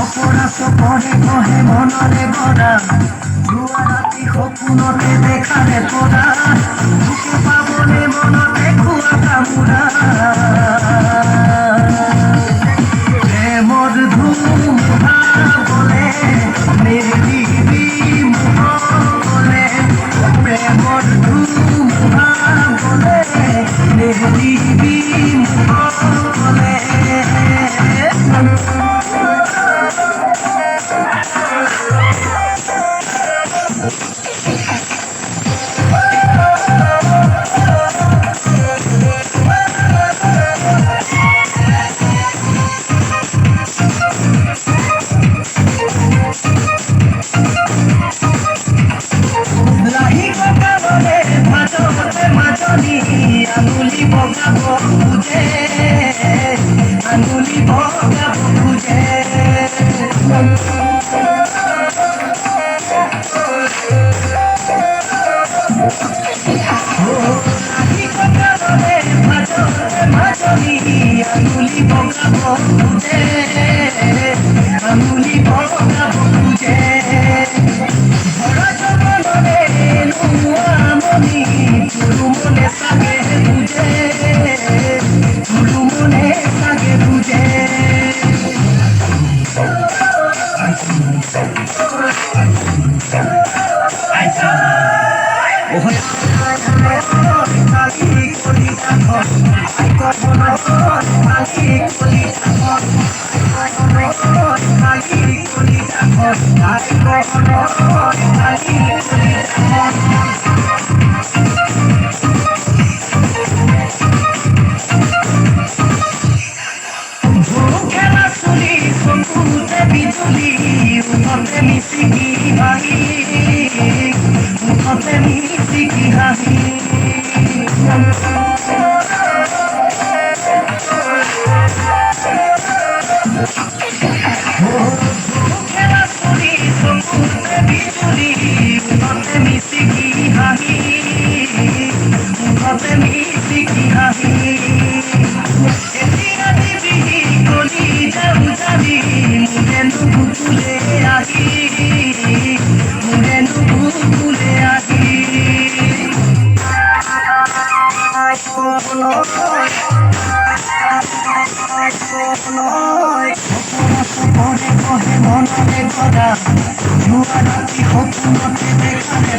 অপৰাধ কৰে কহে মনৰে গৰা জুৱা ৰাতি সপোনতে দেখাৰে পৰা বুকে পাবলে মনতে খোৱা কামোৰা প্ৰেমৰ ধুমুহা বলে নিৰ্দিবি মোহলে প্ৰেমৰ ধুমুহা বলে নিৰ্দিবি মোহলে আঙুলি বগাব খুঁজে আঙুলি বগাব খুঁজে আঙুলি বগাব খুঁজে আঙুলি বগাব খুঁজে ভরা জগনরে আমনি তুলু মনে সাগে বুঝে তুলু মনে সাগে বুঝে খেলা চুলি চকুতে বিজুলি মুখতে মিচিকি হাঁহি মুখতে মিচিকি হাঁহি খেলা চুলি চকুতে বিজুলি মুখতে মিচিকি হাঁহি মুখতে মিচিকি হাঁহি মনরে গড়া জুয়া রাতি সপোনতে দেখারে